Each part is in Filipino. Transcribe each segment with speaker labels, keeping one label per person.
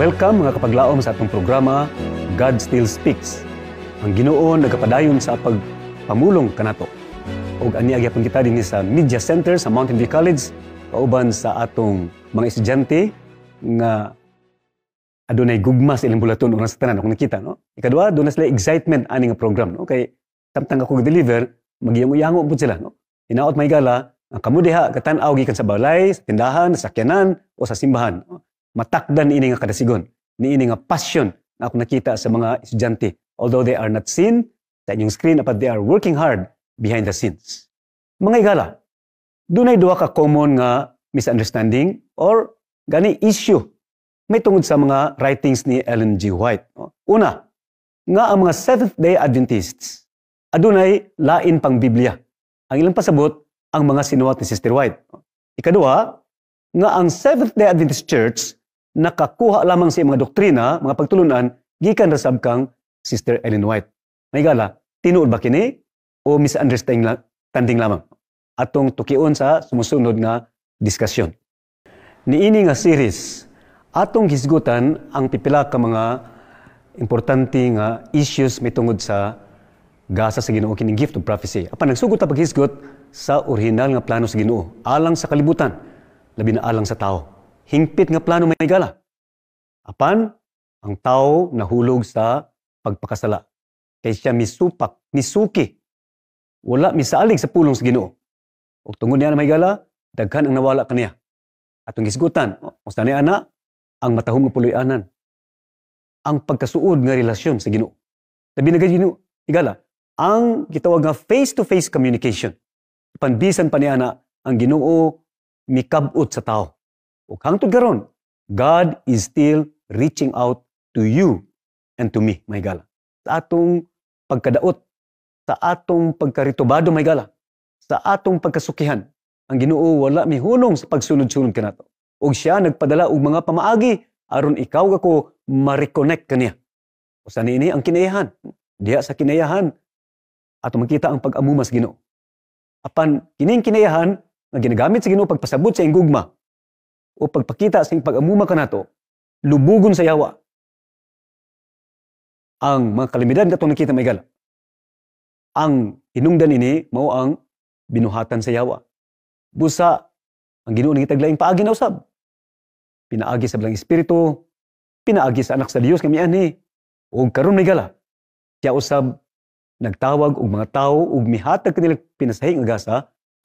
Speaker 1: Welcome mga kapaglaom sa atong programa, God Still Speaks. Ang Ginoo nagapadayon sa pagpamulong kanato. Ug ani agyapon kita dinhi sa Media Center sa Mountain View College, kauban sa atong mga estudyante nga adunay gugma sa ilang bulaton una sa tanan akong nakita, no? Ikaduha, doon na sila excitement ani nga program, no? Kay samtang ako deliver, magiyang-uyango pud sila, no? Hinaot may gala, ang kamo diha katan-aw gikan sa balay, sa tindahan, sa sakyanan o sa simbahan, no? Matakdan ini nga kadasigon, niini nga passion na ako nakita sa mga estudyante. Although they are not seen sa inyong screen, but they are working hard behind the scenes. Mga igala, dunay duha ka common nga misunderstanding or gani issue may tungod sa mga writings ni Ellen G. White. Una, nga ang mga Seventh-day Adventists adunay lain pang Biblia. Ang ilang pasabot ang mga sinuwat ni Sister White. Ikaduha, nga ang Seventh-day Adventist Church nakakuha lamang sa mga doktrina, mga pagtulunan, gikan rasab kang Sister Ellen White. May gala, tinuod ba kini o misunderstanding lamang? Atong tukion sa sumusunod nga diskusyon. Niini nga series, atong hisgutan ang pipila ka mga importante nga issues may tungod sa gasa sa Ginoo kining gift of prophecy. Apan nagsugot ta paghisgot sa orihinal nga plano sa Ginoo, alang sa kalibutan, labi na alang sa tao. Hingpit nga plano may gala. Apan, ang tao nahulog sa pagpakasala. Kaya siya misuki. Wala misalig sa pulong sa Ginoo. O tungod niya na may gala, daghan ang nawala kaniya. Atong hisgutan, o sa niya ana, ang matahong nga puloy-anan. Ang pagkasuod nga relasyon sa Ginoo. Sabi na Ginoo, igala, ang gitawag nga face-to-face communication. Panbisan pa niya na ang Ginoo mikabot sa tao. O hangtod karon, God is still reaching out to you and to me, may gala. Sa atong pagkadaot, sa atong pagkaritubado, may gala, sa atong pagkasukihan, ang Ginoo wala mihunong sa pagsunod-sunod kanato. O siya nagpadala og mga pamaagi aron ikaw ako ma-reconnect kaniya. O sa niini ang kinayahan. Diha sa kinayahan, ato makita ang pag-amuma sa Ginoo. Apan kining kinayahan nga ginagamit sa Ginoo pagpasabot sa gugma o pagpakita sa pag-amuma kanato, lubugon sa yawa. Ang mga kalamidad nga itong nakita may gala. Ang hinungdan ini, mao ang binuhatan sa yawa. Busa, ang Ginoo nangitaglaing paagi na usab. Pinaagi sa bilang espiritu, pinaagi sa anak sa Dios kami ani. O karon may gala. Siya usab, nagtawag og mga tao ug mihatag kanila pinasahi nga gasa,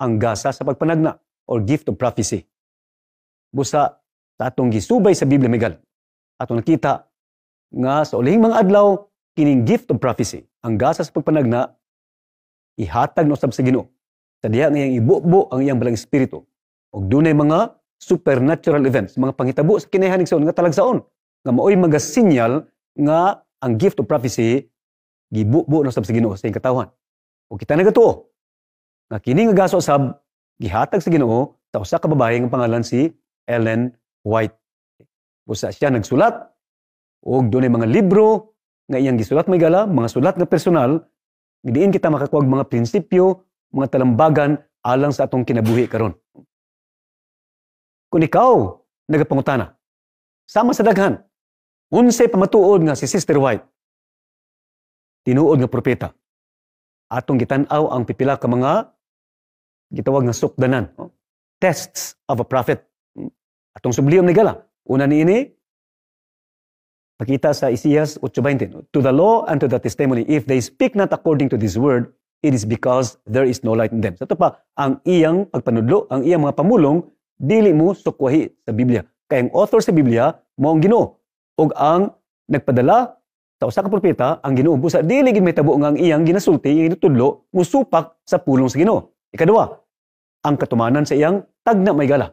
Speaker 1: ang gasa sa pagpanagna or gift of prophecy. Busa sa atong gisubay sa Biblia may gala. Atong nakita nga sa ulihing mga adlaw kining gift of prophecy, ang gasa sa pagpanagna ihatag na usab sa Ginoo. Sa diha nga iyang ibubo ang iyang balang espiritu. Og dunay mga supernatural events, mga panghitabo sa kinayahan nga talagsaon nga maoy mga sinyal nga ang gift of prophecy gibubo na usab sa Ginoo sa iyang katawhan. O kita nagatuo nga kini nga gaso usab gihatag sa Ginoo sa usa ka babaye nga pangalan si Ellen White. Busa siya nagsulat og dunay mga libro nga iyang gisulat may gala, mga sulat nga personal, diin kita makakuwag mga prinsipyo, mga talambagan alang sa atong kinabuhi karon. Kung ikaw nagapangutana, sama sa daghan, unsay pamatuod nga si Sister White, tinuod nga propeta, atong gitan-aw ang pipila ka mga gitawag nga sukdanan, tests of a prophet. Atong subliyom ni gala. Una niini, pakita sa Isaias 8:20. To the law and to the testimony, if they speak not according to this word, it is because there is no light in them. Sa ito pa, ang iyang pagpanudlo, ang iyang mga pamulong, dili mo sukwahi sa Biblia. Kaya ang author sa Biblia, mo ang Ginoo. O ang nagpadala sa usa ka propeta, ang Ginoo. Busa, dili gid may tabo nga ang iyang ginasulti, iyang tutudlo, musupak sa pulong sa Ginoo. Ikaduha, ang katumanan sa iyang tagna may gala.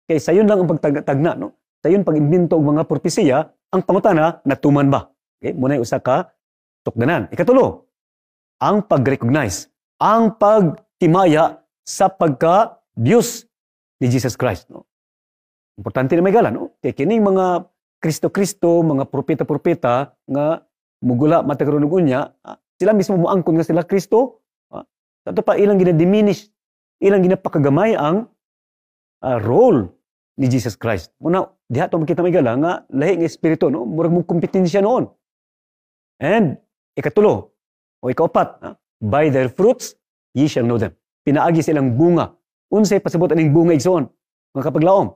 Speaker 1: Kaya sayon lang ang pagtagna, no? Sayon pag-imbento og mga propesiya, ang pangutana, natuman ba? Okay? Muna usa ka tukdanan. Ikatulo, ang pag-recognize, ang pagtimaya sa pagka-Diyos ni Jesus Christ. No? Importante na may gala, no? Kaya kining mga Kristo-Kristo, mga propeta-propeta, nga mugula matagarunog unya, sila mismo muangkon nga sila Kristo. Ito pa, ilang ginadiminish, ilang ginapakagamay ang role ni Jesus Christ. Muna, diha to makita may gala nga lahi nga espiritu no, murag mong kompetensya noon. And ikatulo o ikaapat, by their fruits ye shall know them. Pinaagi silang bunga. Unsay pasabot aning bunga igsoon? Mga kapaglaom,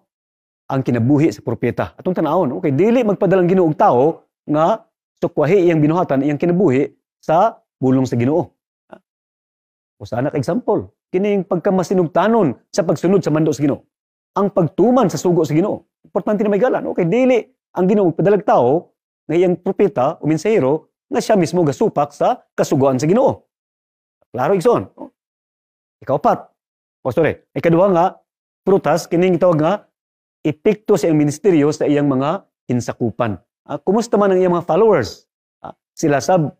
Speaker 1: ang kinabuhi sa propeta. Atong tanawon, okay, dili magpadalang Ginoo og tao nga sukwahi iyang binuhatan iyang kinabuhi sa bulong sa Ginoo. Usa na ka example, kining pagkamasinugtanon sa pagsunod sa mando sa Ginoo. Ang pagtuman sa sugo sa Ginoo. Importante na may galan. Okay, dili ang Ginoo magpadalag tao nga iyang propeta o mensahero nga siya mismo gasupak sa kasugoan sa Ginoo. Klaro igsoon. Ikaapat. Ikaduha nga, prutas, kining tawag nga, epekto sa iyang ministeryo sa iyang mga insakupan. Kumusta man ang iyang mga followers? Sila sab,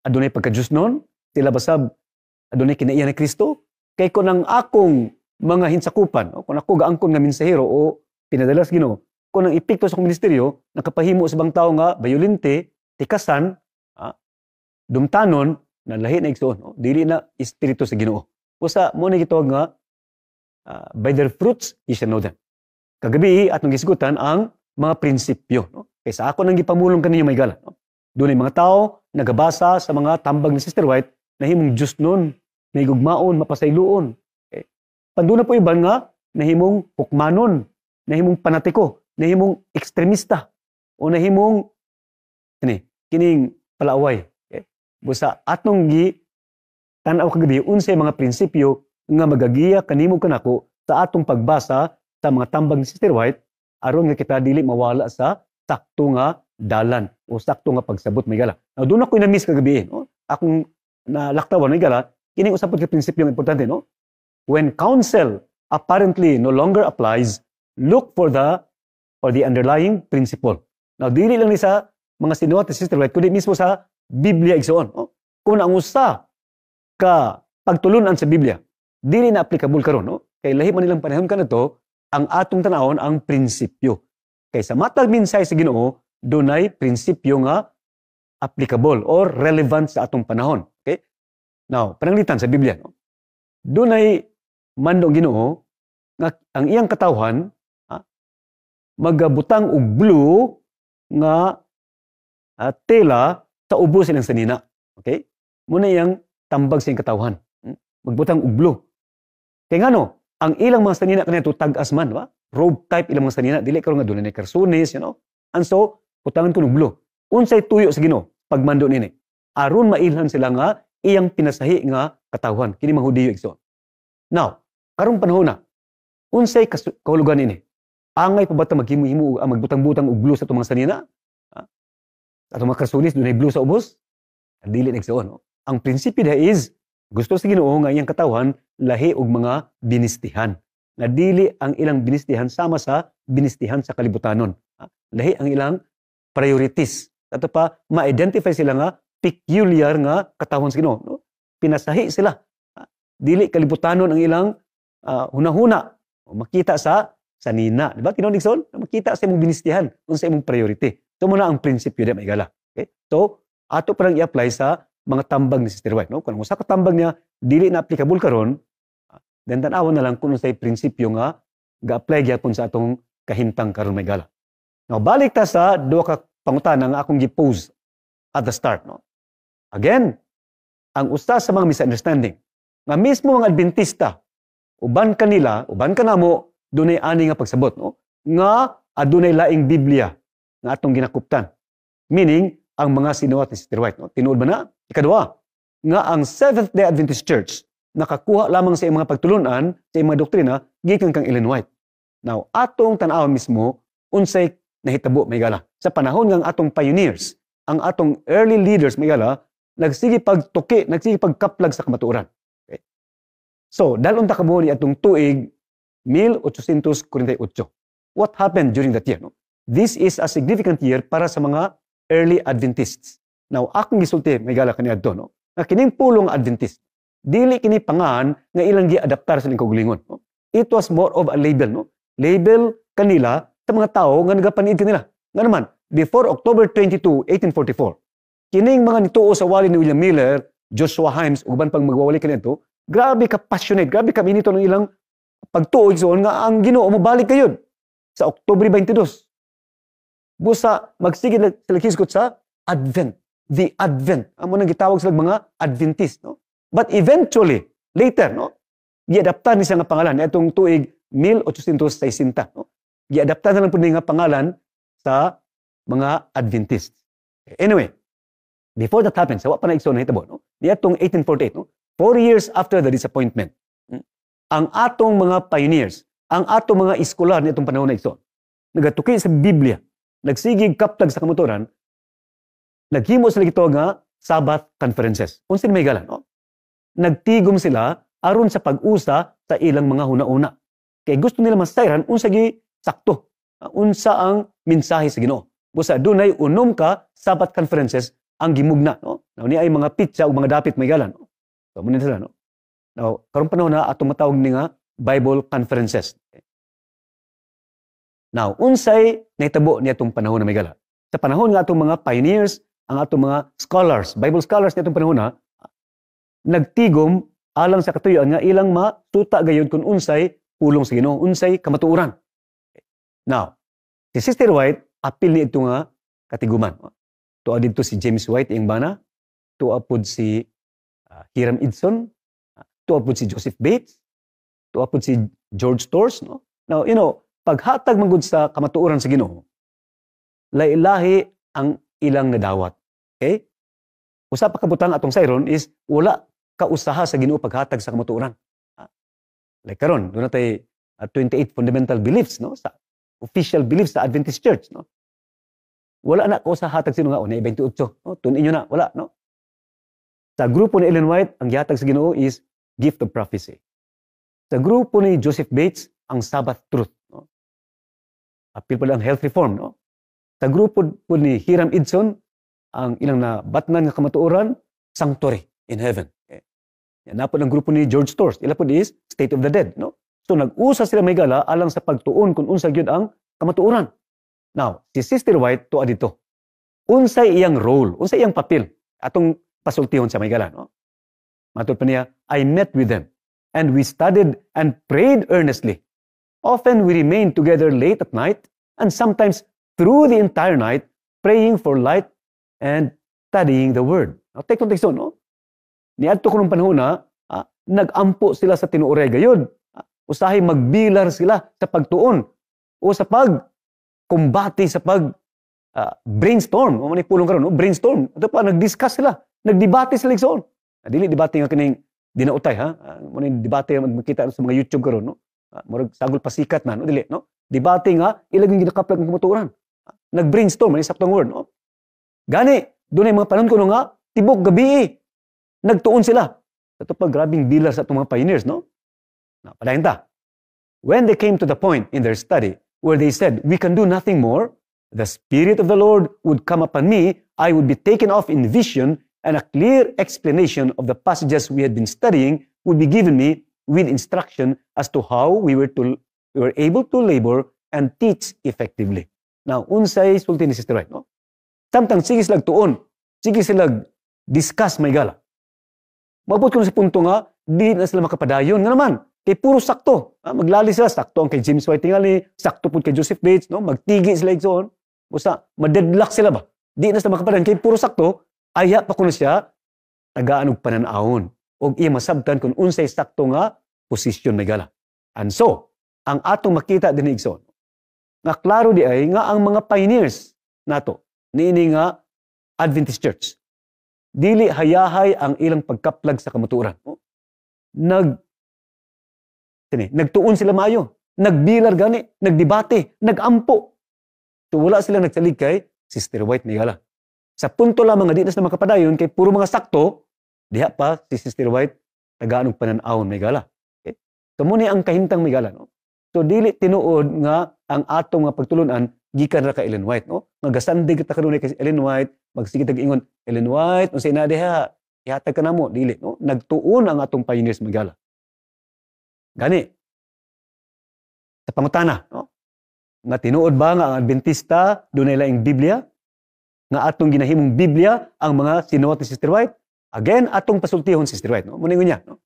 Speaker 1: adunay pagka-Diyos nun? Sila ba sab, adunay kinaiya ni Kristo? Kay kung ang akong mga hinsakupan, kung ako gaangkon nga mensahero o pinadala sa Ginoo, kung ang epekto sa akong ministeryo, nakapahimo sa bang tao nga, bayolente, tikasan, dumtanon, na lahi na igsoon, dili na espiritu sa Ginoo. Usa mo na gitawag nga by their fruits ye shall know them. Kagabi atong gisgutan ang mga prinsipyo, no? Kaysa ako nang gipamulong kaninyo may gala, no? Doon ay mga tao nagabasa sa mga tambag ni Sister White na himong Diyos nun, nahigugmaon, mapasayloon. Okay? Panduna po iban nga nahimong hukmanon, nahimong panatiko, nahimong ekstremista o nahimong kining palaaway. Okay? Busa atong tanaw kagabi unsay mga prinsipyo nga magagiya kanimo kanako sa atong pagbasa sa mga tambag ni Sister White aron nga kita dili mawala sa sakto nga dalan o sakto nga pagsabot may gala. Now doon ako na-miss kagabi, no? Akong nalaktawan may gala, kining usapod ka prinsipyo nga importante, no? When counsel apparently no longer applies, look for the underlying principle. Now dili lang ni sa mga sinuwat ni Sister White kundi mismo sa Biblia igsoon, no? Kung ang usa ka pagtulunan sa Biblia, dili na applicable karon, no? Kay lahi man nilang panahon kanadto, ang atong tanawon ang prinsipyo. Kay sa matag minsay sa Ginoo, dunay prinsipyo nga applicable or relevant sa atong panahon. Okay? Now, pananglitan sa Biblia, no? Dunay mandong Ginoo nga ang iyang katawhan magabutang og blue nga tela sa ubos silang sanina. Okay? Muna iyang tambag sa iyang katawhan. Magbutang og blue. Kaya nga no, ang ilang mga sanina kanito tag-as man, ba? Robe type ilang mga sanina, dili karon nga dunay karsunis, you know. And so, putangan ko ng blue. Unsay tuyo sa Ginoo pagmando nini. Aron mailhan sila nga iyang pinasahi nga katawhan kini mga Hudiyo igsoon. Now, karong panahon na, unsay kahulugan nini? Angay pa ba ta maghimo-himo magbutang-butang og blue sa atong mga sanina? Atong mga karsunis dunay blue sa ubos? Dili na igsoon, no? Ang prinsipyo da is gusto sa Ginoo nga iyang katawhan lahi og mga binistihan. Nga dili ang ilang binistihan sama sa binistihan sa kalibutanon. Lahi ang ilang priorities. Ato pa ma-identify sila nga peculiar nga katawhan sa Ginoo, no? Pinasahi sila. Dili kalibutanon ang ilang hunahuna. Makita sa sanina, di ba? Tinuod igsoon, makita sa imong binistihan unsa imong priority. So muna ang prinsipyo di maigala. Okay? So ato pa lang i-apply sa mga tambag ni Sister White, no? Kung usa ka tambag niya dili na applicable karon, then tan-awon na lang kung unsay prinsipyo nga ga-apply gyapon sa atong kahintang karon may gala. Now balik ta sa duha ka pangutana nga akong gi-pose at the start, no? Again, ang usa sa mga misunderstanding nga mismo mga Adventista uban kanila, uban kanamo dunay ani nga pagsabot, no? Nga adunay laing Biblia nga atong ginakuptan. Meaning ang mga sinuwat ni Sister White, no? Tinuod ba na? Ikaduha, nga ang Seventh-day Adventist Church nakakuha lamang sa mga pagtulunan, sa mga doktrina, gikan kang Ellen White. Now, atong tanaw mismo, unsay nahitabo, may gala. Sa panahon ng atong pioneers, ang atong early leaders, may gala, nagsige pagtuki, nagsige pagkaplag sa kamatuoran. Okay? So, dahil unta kamo ni atong tuig, 1848. What happened during that year? No? This is a significant year para sa mga early Adventists. Now, akong gisulti, may gala kaniya doon, no? Na kining pulong Adventist, dili kini pangan nga ilang gi-adaptar sa lingkog-lingon. No? It was more of a label, no? Label kanila sa mga tao nga nagapaniid kanila. Nga naman, before October 22, 1844, kining mga nituo sa wali ni William Miller, Joshua Himes, uban pang magwawali kanito, grabe ka passionate, grabe ka minito ng ilang pagtuo igsoon nga ang Ginoo mabalik kayod. sa Oktubre 22. Busa magsigid sila kisgot sa Advent, the Advent. Amo nang gitawag sila mga Adventist, no? But eventually, later, no, giadaptan ni siya nga pangalan itong tuig 1860, no? Giadaptan na lang po niya nga pangalan sa mga Adventist. Anyway, before that happened, sa wa pa na igsoon na hitabo, no? Niadtong 1848, no? 4 years after the disappointment, ang atong mga pioneers, ang atong mga iskolar nitong panahon na igsoon, nagatuki sa Biblia, nagsigig kaptag sa kamotoran, naghimo sila ito nga Sabbath conferences. Unsa may gala, no? Nagtigom sila aron sa pag-usa sa ilang mga huna-una. Kay gusto nila masayran unsa gi sakto, unsa ang mensahe sa Ginoo. Busa dunay unom ka Sabbath conferences ang gimugna, no? Now ni ay mga pitsa ug mga dapit may gala, no? So mo sila, no? Now karon panahon na atong matawag ni nga Bible conferences. Now unsay nahitabo niadtong panahon na may gala? Sa panahon nga atong mga pioneers, ang atong mga scholars, Bible scholars niadtong panahon na nagtigom alang sa katuyoan nga ilang matuta gayud kung unsay pulong sa Ginoo, unsay kamatuoran. Now, si Sister White apil ni ito nga katiguman. Tuwa dito si James White ing bana, tuwa pud si Hiram Edson, tuwa pud si Joseph Bates, tuwa pud si George Torres, no? Now, paghatag man gud sa kamatuoran sa Ginoo, lahi-lahi ang ilang nadawat. Okay? Usa pa kabutang atong sayron is wala kausaha sa Ginoo paghatag sa kamatuoran. Like karon, doon natay 28 fundamental beliefs, no? Sa official beliefs sa Adventist Church, no? Wala na kausaha hatag sino nga una 28, no? Tunin niyo na, wala, no? Sa grupo ni Ellen White, ang gihatag sa Ginoo is gift of prophecy. Sa grupo ni Joseph Bates, ang Sabbath truth, no? Apil pa lang health reform, no? Sa grupo po ni Hiram Edson, ang ilang na batnan nga kamatuoran, sanctuary in heaven. Okay? Yan na po ang grupo ni George Torres. Ila po is state of the dead, no? So nag-usa sila may gala alang sa pagtuon kung unsa gyud ang kamatuoran. Now, si Sister White tuwa dito. Unsay iyang role, unsay iyang papel atong pasultihon sa may gala, no? Matod pa niya, I met with them and we studied and prayed earnestly. Often we remained together late at night and sometimes through the entire night praying for light and studying the word. Now, take context on, no? Niadto ko nung panahon na nag-ampo sila sa tinuoray gayud. Usahay magbilar sila sa pagtuon o sa pagkumbati sa brainstorm. O manay pulong karon, no? Brainstorm. Ito pa, nag-discuss sila. Nagdebate sila igsoon. Dili debate nga kining dinautay, ha? Manay debate magkita sa mga YouTube karon, no? Murag sagol pasikat na, no? Dili, no? Debate nga ilaging ginakaplag ng kamatuoran. Nag-brainstorm, manay saktong word, no? Gani, doon ay mga panon ko nga tibok gabi. Nagtuon sila. Ito pa grabing bilar sa itong mga pioneers, no? Padayon ta. When they came to the point in their study where they said, we can do nothing more, the Spirit of the Lord would come upon me, I would be taken off in vision, and a clear explanation of the passages we had been studying would be given me with instruction as to how we were able to labor and teach effectively. Now, unsay sulti ni Sister White, no? Samtang sige sila tuon, sige sila discuss may gala. Mabot ko na sa punto nga, di na sila makapadayon. Nga naman, kay puro sakto. Maglali sila, sakto ang kay James White tingali, sakto po kay Joseph Bates, no? Magtigi sila igsoon. Busa, madedlock sila ba? Di na sila makapadayon. Kay puro sakto, aya pa ko na siya, tagaan og pananahon. O iya masabtan kung unsay sakto nga, posisyon may gala. And so, ang atong makita din igsoon, nga klaro di ay, nga ang mga pioneers nato, niini nga Adventist Church, dili hayahay ang ilang pagkaplag sa kamatuoran. Nagtuon sila maayo, nagbilar gani, nagdebate, nagampo. So wala sila nagsalig kay Sister White may gala. Sa punto lamang nga di na sila makapadayon kay puro mga sakto, diha pa si Sister White tagaan og pananawon may gala. Okay? So muni ang kahimtang may gala, no? So dili tinuod nga ang atong nga pagtulunan gikan ra kay Ellen White, no? Magasandig ta kanunay kay Ellen White, magsige tag-ingon, Ellen White, unsay na diha? Ihatag ka namo, dili, no? Nagtuon ang atong pioneers may gala. Gani. Sa pangutana, no? Nga tinuod ba nga ang Adventista dunay laing Biblia? Nga atong ginahimong Biblia ang mga sinuwat ni Sister White? Again, atong pasultihon Sister White, no? Muningon niya, no?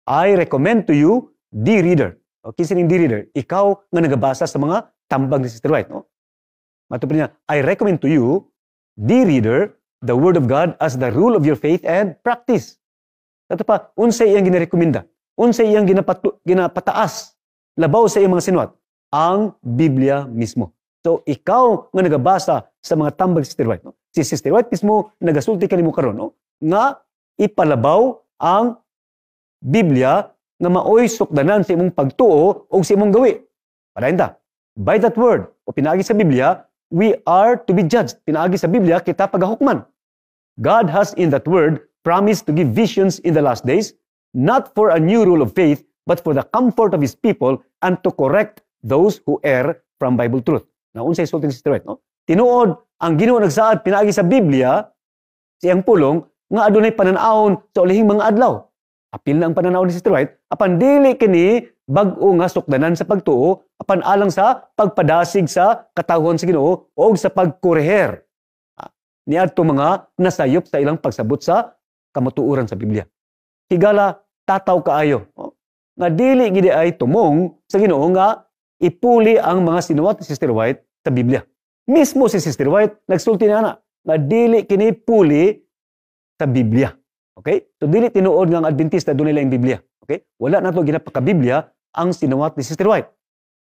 Speaker 1: I recommend to you, dear reader. O kinsa ning dear reader? Ikaw nga nagabasa sa mga tambag ni Sister White, no? Matupad niya, I recommend to you, dear reader, the Word of God as the rule of your faith and practice. Ito pa, unsay iyang ginarekomenda, unsay iyang ginapataas, labaw sa iyang mga sinuat, ang Biblia mismo. So, ikaw nga nagabasa sa mga tambag si Sister White, no? Si Sister White mismo, nagasulti ka nimo karon, no? Nga ipalabaw ang Biblia nga maoy sukdanan sa imong pagtuo o sa imong gawi. Padayon ta, by that word, o pinaagi sa Biblia, we are to be judged. Pinaagi sa Biblia, kita pagahukman. God has in that word promised to give visions in the last days, not for a new rule of faith, but for the comfort of His people and to correct those who err from Bible truth. Now, unsay sulti ni Sister White, no? Tinuod, ang Ginoo nagsaad pinaagi sa Biblia, siyang pulong, nga adunay pananawon sa ulihing mga adlaw. Apil na ang pananaw ni Sister White, apan dili kini bag-o nga sukdanan sa pagtuo, apan alang sa pagpadasig sa katawhon sa Ginoo o sa pagkureher niadto mga nasayop sa ilang pagsabot sa kamatuoran sa Biblia. Higala tataw kaayo, no? Nga dili gid ay tumong sa Ginoo nga ipuli ang mga sinuwat ni Sister White sa Biblia. Mismo si Sister White nagsulti na nga dili kini puli sa Biblia. Okay? So dili tinuod nga ang Adventista dunay laing Biblia. Okay? Wala na to ginapaka Biblia ang sinuwat ni Sister White.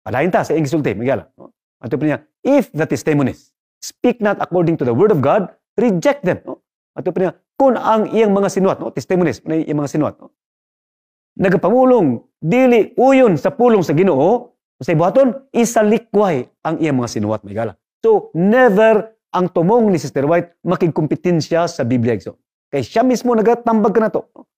Speaker 1: Padayon ta sa iyang gisulti, Miguel. No? Ato pa niya, if the testimonies speak not according to the word of God, reject them. No? Ato pa niya, kung ang iyang mga sinuwat, no? Testimonies, iyang mga sinuwat, no? Nagapamulong, dili uyon sa pulong sa Ginoo, sa ibuhaton, isalikway ang iyang mga sinuwat, Miguel. So, never ang tumong ni Sister White makigkompetensya sa Biblia. So, kay siya mismo nagatambag ka na to. No?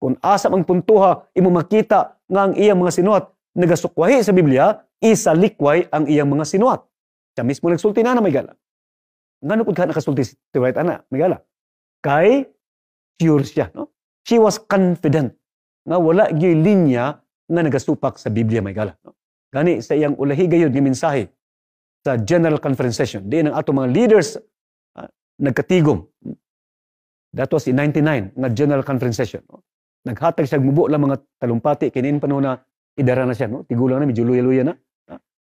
Speaker 1: Kung asam ang puntuha, imo makita nga ang iyang mga sinuwat nagasukwahi sa Biblia, isalikway ang iyang mga sinuwat. Siya mismo nagsulti na Migala. Ngano pud ka nakasulti si White ana, Migala? Kay sure siya, no? She was confident nga wala gyud linya nga nagasupak sa Biblia, Migala. No? Gani sa iyang ulahi gayud nga mensahe sa General Conference Session, diin ang ato mga leaders nagkatigom. That was in 99 nga General Conference Session. No? Naghatag siya mubo lang mga talumpati kinin panahon na idara na siya, no? Tigulang na, medyo luya-luya na.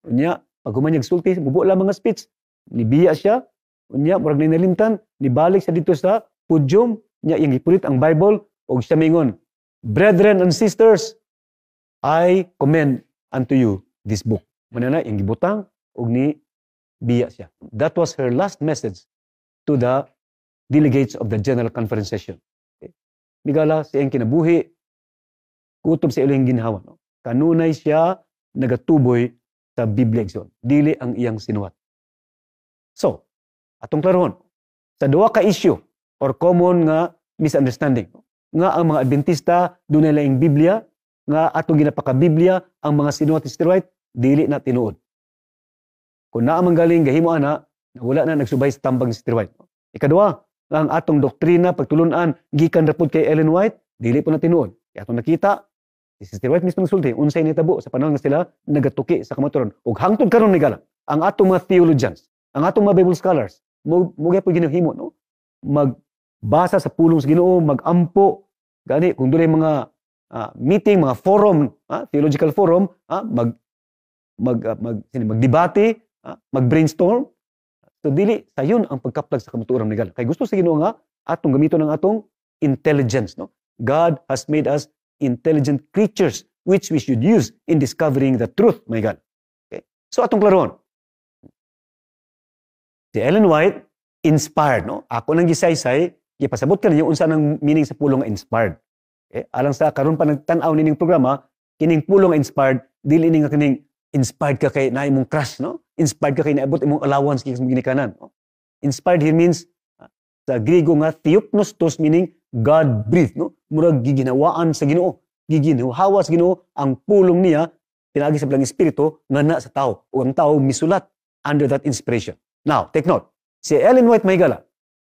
Speaker 1: Unya, pag humanyag sulti, mubo lang mga speech, nibiya siya, unya, murag na inalimtan, nibalik siya dito sa podium, niya, yung ipulit ang Bible, o siya mingon, Brethren and sisters, I commend unto you this book. Manana, yung gibutang, o ni biya siya. That was her last message to the delegates of the General Conference Session. Okay. Migala, siyang kinabuhi, kutob sa ilang ginhawa, no? Kanunay siya nagatuboy sa Biblia igsoon. Dili ang iyang sinuwat. So, atong klarohon, sa duha ka issue or common nga misunderstanding, nga ang mga Adventista dunay laing Biblia, nga atong ginapaka Biblia ang mga sinuwat ni Sister White, dili na tinuod. Kung naa man galing gahimo ana, wala na nagsubay sa tambag ni Sister White. Ikaduha, nga ang atong doktrina pagtulunan gikan ra pud kay Ellen White, dili po na tinuod. Kaya atong nakita si Sister White mismo nagsulti, unsay nitabo sa panahon nga sila nagatuki sa kamatuoran. Ug hangtod karon ni gala, ang atong mga theologians, ang atong mga Bible scholars, mo gyapon ginahimo, no? Magbasa sa pulong sa Ginoo, magampo gani kung dunay mga meeting, mga forum, theological forum, magdebate, mag-brainstorm. So dili sayon ang pagkaplag sa kamatuoran ni gala. Kay gusto sa Ginoo nga atong gamiton ang atong intelligence, no? God has made us intelligent creatures which we should use in discovering the truth, my God. Okay? So atong klaron. Si Ellen White inspired, no? Ako nang gisaysay, gipasabot ka ninyo unsa nang meaning sa pulong nga inspired. Okay? Alang sa karon pa nagtan-aw nining programa, kining pulong nga inspired, dili ni nga kining inspired ka kay naay mong crush, no? Inspired ka kay naabot imong allowance kay ginikanan, no? Inspired here means sa Griego nga theopnostos, meaning God breathed, no? Murag giginawaan sa Ginoo, giginhawa sa Ginoo ang pulong niya pinaagi sa bilang espiritu nga na sa tao, o ang tao misulat under that inspiration. Now, take note. Si Ellen White Mahigala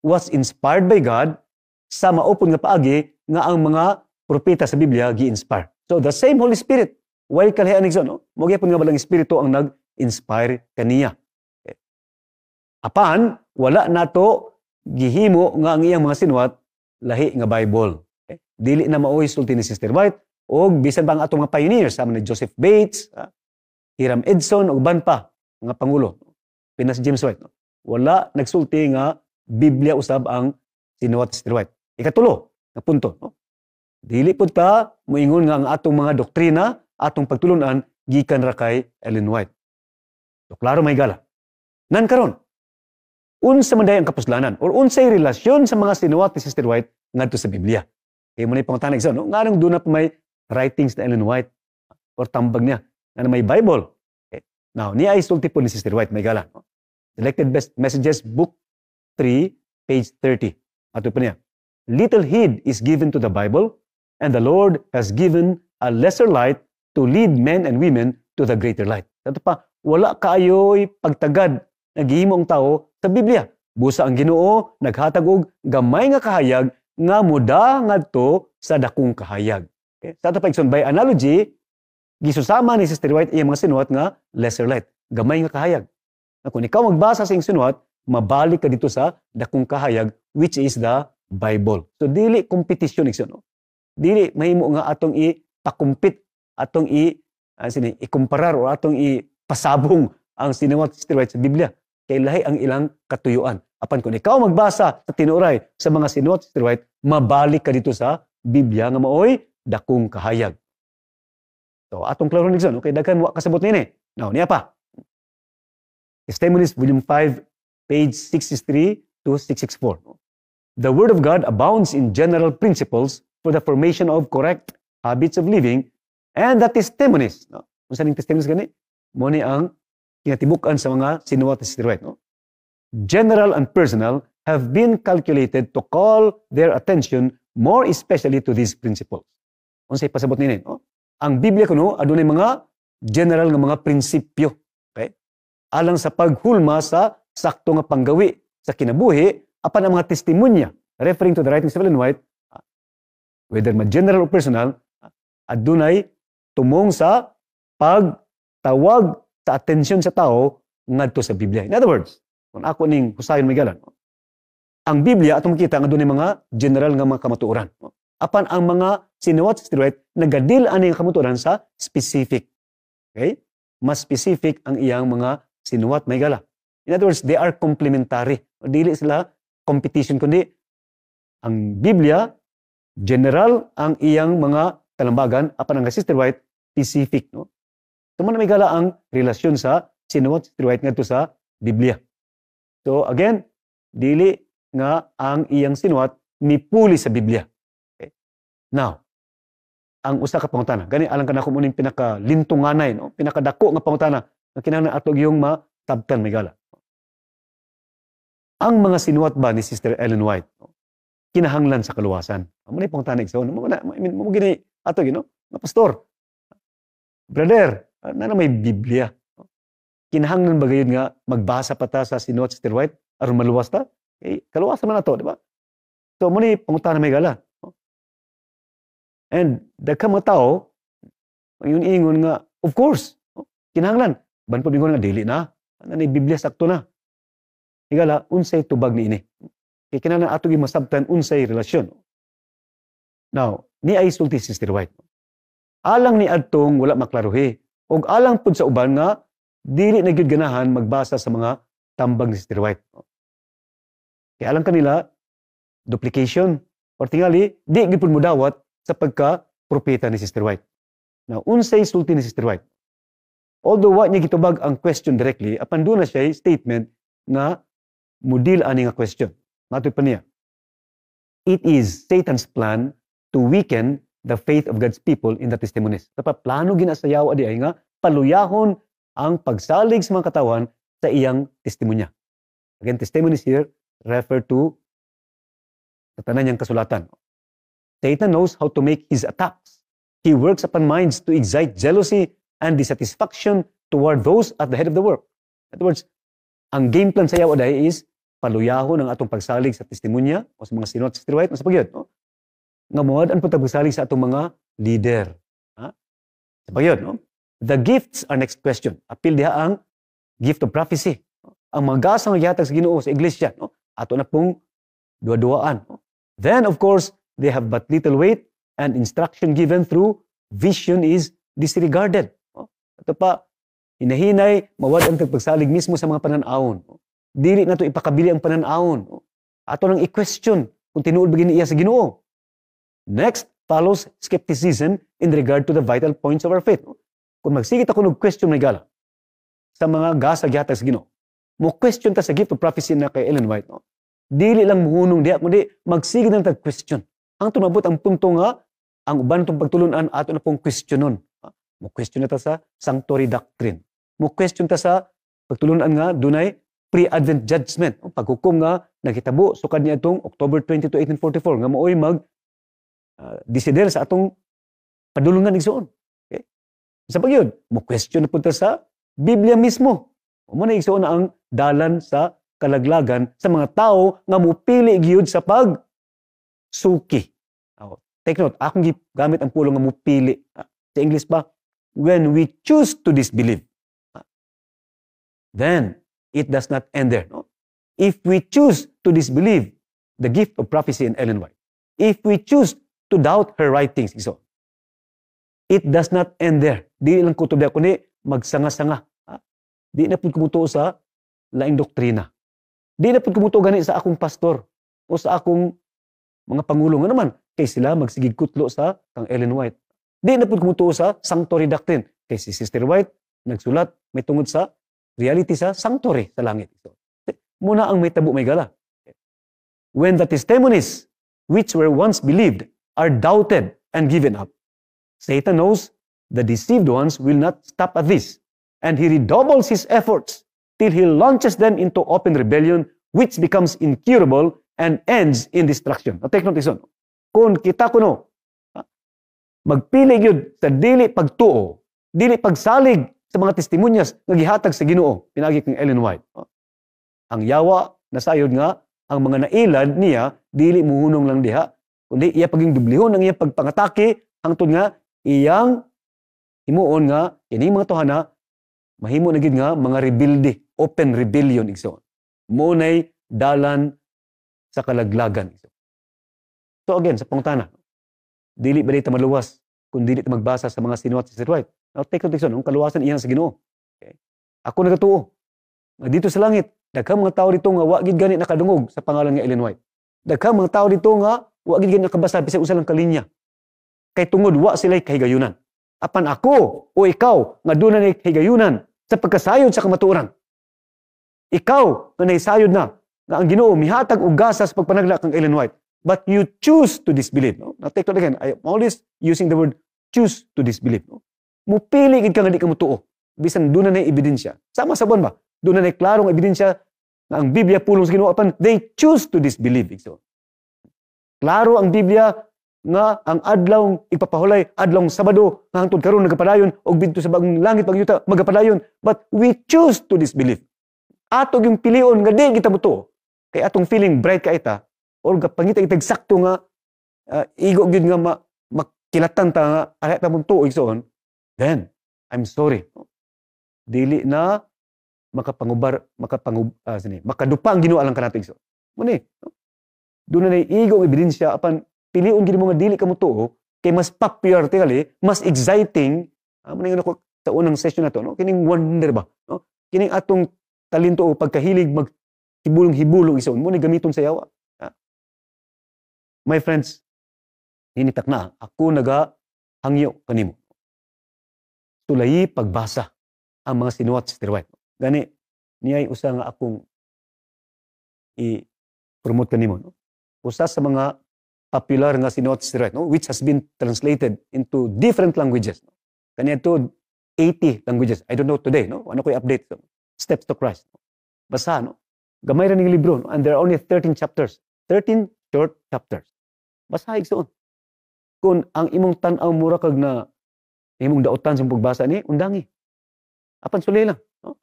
Speaker 1: was inspired by God sa maupon nga paagi nga ang mga propeta sa Biblia gi-inspire. So the same Holy Spirit, while kalahian igsoon, no? Mo gyapon nga balang espiritu ang nag-inspire kaniya. Okay. Apan wala nato gihimo nga ang iyang mga sinuwat lahi nga Bible. Okay? Dili na maoy sulti ni Sister White o bisan pa ang atong mga pioneers sama ni Joseph Bates, Hiram Edson ug ban pa. mga pangulo. Pinas James White. No? Wala nagsulti nga Biblia usab ang sinuwat si Sister White. Ikatulo, na punto. No? Dili pud ta moingon nga ang atong mga doktrina, atong pagtulunan gikan ra kay Ellen White. So, klaro may gala. Nan karon, unsa man day ang kapuslanan or unsay relasyon sa mga sinuwat ni Sister White ngadto sa Biblia. Kaya mo na ipangtanong isa, no? Nganong doon na pa may writings na Ellen White or tambag niya na may Bible. Okay. Now, niya ay sulti po ni Sister White, may gala. No? Selected Best Messages, Book 3, page 30. Ato pa niya. Little heed is given to the Bible, and the Lord has given a lesser light to lead men and women to the greater light. Ito pa, wala kaayo'y pagtagad na gihimo ang tao sa Biblia. Busa ang Ginoo naghatag og gamay nga kahayag nga muda ngadto sa dakong kahayag. Okay? Sa ito pa, by analogy, gisusama ni Sister White iyang mga sinuwat nga lesser light, gamay nga kahayag. Na kung ikaw magbasa sa iyang sinuwat, mabalik ka dito sa dakong kahayag, which is the Bible. So, dili competition ikso, no? Dili mahimo nga atong ipakumpit, atong ikumparar o atong ipasabong ang sinuwat Sister White sa Biblia. Kay lahi ang ilang katuyuan. Apan kung ikaw magbasa sa tinuray sa mga sinuwat Sister White, mabalik ka dito sa Biblia nga maoy dakong kahayag. So, atong klaro nigson, okay, daghan wa kasabot nini. Now, niya pa. Testimonies, volume 5, page 63 to 664. The Word of God abounds in general principles for the formation of correct habits of living, and the testimonies. No? Kung saan yung testimonies gani? Mo ni ang kinatibukan sa mga sinuwat ni Sister White. No? General and personal have been calculated to call their attention more especially to these principles. Kung sa'y pasabot nini, no? Ang Biblia kuno adunay mga general nga mga prinsipyo, okay? Alang sa paghulma sa sakto nga panggawi sa kinabuhi apan ang mga testimonya referring to the writings of Ellen White, whether general or personal, adunay tumong sa pagtawag sa atensyon sa tao ngadto sa Biblia. In other words, kung ako ning husayon may galan, ang Biblia atong makita nga adunay mga general nga mga kamatuoran. Apan ang mga sinuwat Sister White nagadil ani nga kamatuoran sa specific. Okay? Mas specific ang iyang mga sinuwat may gala. In other words, they are complementary. Dili sila competition kundi ang Biblia general ang iyang mga talambagan apan ang Sister White specific, no? So man may gala ang relasyon sa sinuwat Sister White ngadto sa Biblia. So again, dili nga ang iyang sinuwat mipuli sa Biblia. Okay? Now, ang usa ka pangutana, gani alang kana ko muning pinakalintunganay, no? Pinakadako nga pangutana nga kinahanglan ato gyung matabtan may gala. Ang mga sinuwat ba ni Sister Ellen White, no? Kinahanglan sa kaluwasan. Amo ni pangutana igsoon, mo gini ato no? Nga pastor. Brother, na may Biblia. No? Kinahanglan ba gayud nga magbasa pa ta sa sinuwat Sister White aron maluwas ta? Kaluwasan man ato, di ba? So mo ni pangutana may gala. No? And daghang mga tao ingon nga, of course, no? Kinahanglan. Ban po ingon nga dili na. Ano ni Biblia sakto na. Higala, unsay tubag ni ini. Kaya kinahanglan ato gi masabtan unsay relasyon. Now, ni ay sulti Sister White. Alang ni adtong wala maklaruhi. Og alang pud sa uban nga dili na gyud ganahan magbasa sa mga tambag ni Sister White. Kaya alang kanila duplication or tingali di gyud pud modawat sa pagka-propeta ni Sister White. Now, unsay sulti ni Sister White? Although wa niya gitubag ang question directly, apan doon na siya statement nga mudil ani nga question. Matoy pa niya. It is Satan's plan to weaken the faith of God's people in the testimonies. Dapat plano ginasayaw adi ay nga paluyahon ang pagsalig sa mga katawan sa iyang testimonya. Again, testimonies here refer to sa tanan niyang kasulatan. Satan knows how to make his attacks. He works upon minds to excite jealousy and dissatisfaction toward those at the head of the work. In other words, ang game plan sa yaw aday is paluyahon ang atong pagsalig sa testimonya o sa mga sinuwat sa Sister White, mas pagyod, no? Nga mawad-an po pagsalig sa atong mga leader. Ha? Sa pagyod, no? The gifts are next question. Apil diha ang gift of prophecy. No? Ang mga gasang gihatag sa Ginoo sa iglesia, no? Ato na pong duwa-duwaan. No? Then, of course, they have but little weight and instruction given through vision is disregarded. No? Ito pa, Hinahinay, mawad ang pagsalig mismo sa mga pananawon. Dili na to ipakabili ang pananawon. Ato nang i-question kung tinuod ba gini iya sa Ginoo. Next follows skepticism in regard to the vital points of our faith. Kung magsigit ako question may gala sa mga gasa gihatag sa Ginoo, mo question ta sa gift of prophecy na kay Ellen White. Dili lang muhunong diha, kundi magsigit ng tag-question. Ang tumabot ang punto nga, ang uban itong pagtulunan ato na pong questionon. Mo question na ta sa sanctuary doctrine. Mo question ta sa pagtulunan nga, dunay pre-advent judgment. Paghukom nga, nagkitabo, sukad niya itong October 22, 1844, nga mooy desider sa atong padulungan igsoon. Okay? Sa pagyod, mo question na punta sa Biblia mismo. Mo na igsoon na ang dalan sa kalaglagan sa mga tao nga mupili gyud sa pagsuki. Take note, akong gamit ang pulong nga mupili. Sa English pa, when we choose to disbelieve, then it does not end there. No? If we choose to disbelieve the gift of prophecy in Ellen White, if we choose to doubt her writings, so, it does not end there. Di lang kutob niya, kundi magsanga-sanga. Di na po kumuto sa laing doktrina. Di na po kumuto gani sa akong pastor o sa akong mga pangulo nga naman, kay sila magsigig kutlo sa kang Ellen White. Di na po kumuto sa sanctuary doctrine. Kay si Sister White, nagsulat, may tungod sa reality sa sanctuary sa langit. So, muna ang may tabo may gala. When the testimonies which were once believed are doubted and given up, Satan knows the deceived ones will not stop at this, and he redoubles his efforts till he launches them into open rebellion, which becomes incurable and ends in destruction. Now, take note this one. Kung kita kuno, magpili yun sa dili pagtuo, dili pagsalig sa mga testimonyas nga gihatag sa Ginoo, pinagi kang Ellen White. Ang yawa nasayod nga ang mga nailad niya dili muhunong lang diha, kundi iya paging dublihon ang iya pagpangatake hangtod nga iyang himuon nga kini mga tohana mahimo na gid nga mga rebelde, open rebellion igsoon. Mo nay dalan sa kalaglagan. So again, sa pangutana, dili ba dito maluwas kung dili ta magbasa sa mga sinuwat sa Sister White. Now, take note, ang kaluwasan iyan sa Ginoo. Okay? Ako nagatuo. Dito sa langit, daghang mga tao dito nga wa gid gani nakadungog sa pangalan nga Ellen White. Daghang mga tao dito nga wa gid gani nakabasa bisag usa lang kalinya. Kay tungod wa sila kahigayunan. Apan ako o ikaw nga doon na kahigayunan sa pagkasayod sa kamatuoran. Ikaw nga naisayod na nga ang Ginoo mihatag og gasa sa pagpanagla kang Ellen White. But you choose to disbelieve. No? Now, take note again. I'm always using the word choose to disbelieve. No? Mupili gid ka nga di ka mutuo. Bisan doon na ebidensya. Sama sa buwan ba? Doon na klarong ebidensya na ang Biblia pulong sa Ginoo apan they choose to disbelieve. So, klaro ang Biblia nga ang adlaw ipapahulay adlawng Sabado nga hangtod karon nagapadayon og bidto sa bagong langit pagyuta magapadayon, but we choose to disbelieve. Atog yung pilion nga di kita mutuo. Kay atong feeling bright ka ita or pangita itag sakto nga igo gyud nga makilatan ta nga ay ta mong tuo igsoon, then I'm sorry. Dili na makadupa ang Ginoo alang kanato igsoon. Muni. Doon na igo ang ebidensya apan pilion gid mo nga dili ka mo tuo kay mas popular tingali, mas exciting. Maningon ako sa unang session na to, no? Kining wonder ba, no? Kining atong talento o pagkahilig maghibulong-hibulong igsoon mo ni gamiton sa yawa. My friends, hinitak na ako hangyo kanimo. Tulayi pagbasa ang mga sinuwat sa Sister White. Gani niyay usa nga akong i-promote kanimo, no? Usa sa mga popular nga sinuwat sa Sister White, no? Which has been translated into different languages. No? Kaniya to 80 languages. I don't know today, no? Ano ko i-update? So, Steps to Christ. No? Basa, no? Gamay ra ning libro, no? And there are only 13 chapters. 13 short chapters. Basa igsoon. Kung ang imong tan-aw mura kag na imong dautan sa pagbasa ni, undangi. Apan sulay lang. No?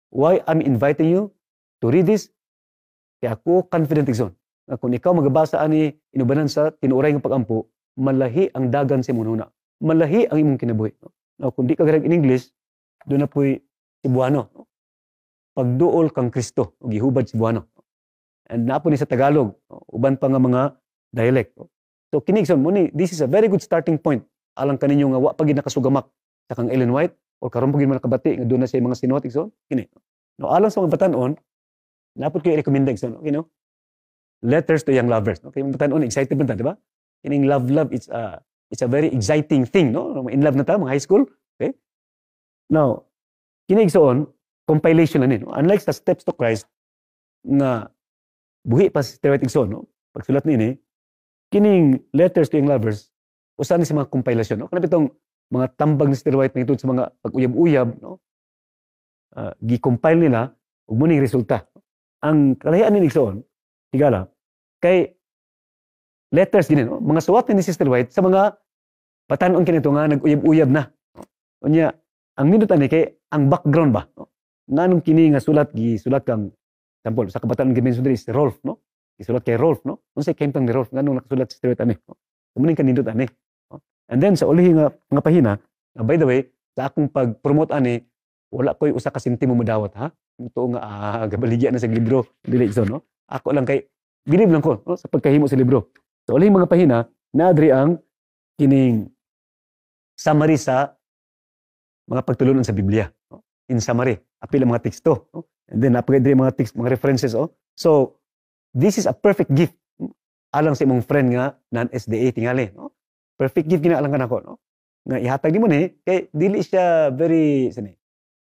Speaker 1: Why I'm inviting you to read this? Kaya ako confident igsoon. Kung ikaw magabasa ani inubanan sa tinuoray nga pagampo, malahi ang dagan sa imong huna. Malahi ang imong kinabuhi. No? Now, kung di ka garag in English, doon na po'y Cebuano. No? Pagduol kang Kristo, o gihubad Cebuano. And napo ni sa Tagalog, no? Uban pa nga mga dialect. No? So kinig sa mo ni, this is a very good starting point. Alang kaninyo nga wa pagid nakasugamak sa kang Ellen White, o karon pagin man nakabati nga doon na siya mga sinuhat igsoon kini. No, alang sa mga batanon, napod ko i-recommend igsoon, okay no? Letters to Young Lovers, no? Kay mga batanon excited man ta, di ba? Kining love it's a very exciting thing, no? In love na ta mga high school, okay? Now, kini igsoon compilation na ni, no? Unlike sa Steps to Christ nga buhi pa si Sister White igsoon, no? Pagsulat nini, kining Letters to Young Lovers usa ni sa mga compilation, no? Kanang bitong mga tambag ni Sister White nangitud sa mga pag-uyab-uyab, no? Gi-compile nila ug mo ning resulta. Ang kalahian ni igsoon, higala, kay letters gini, no? Mga suwat ni Sister White sa mga batanon kinito nga nag-uyab-uyab na. Unya, ang nindot ani kay ang background ba, no? Nganong kini nga sulat gisulat kang example sa kabatanon gimension diri si Rolf, no? Gisulat kay Rolf, no? Unsay kemtang ni Rolf nganong nakasulat si Sister White ani, no? Kumuning kanindot ani. No? And then sa ulihi nga mga pahina, by the way, sa akong pag-promote ani, wala ko'y usa ka sentimo madawat, ha? Ito nga gabaligya na sa libro dili so, no? Ako lang kay bilib lang ko, no? Sa pagkahimo sa libro. Sa ulihi mga pahina, naadri ang kining summary sa mga pagtulunan sa Biblia, no? In summary, apil ang mga teksto, no? And then napagay mga text, mga references, oh. So, this is a perfect gift. Alang sa imong friend nga non-SDA tingali, no? Perfect gift gina alang kanako, no? Nga ihatag nimo ni kay dili siya very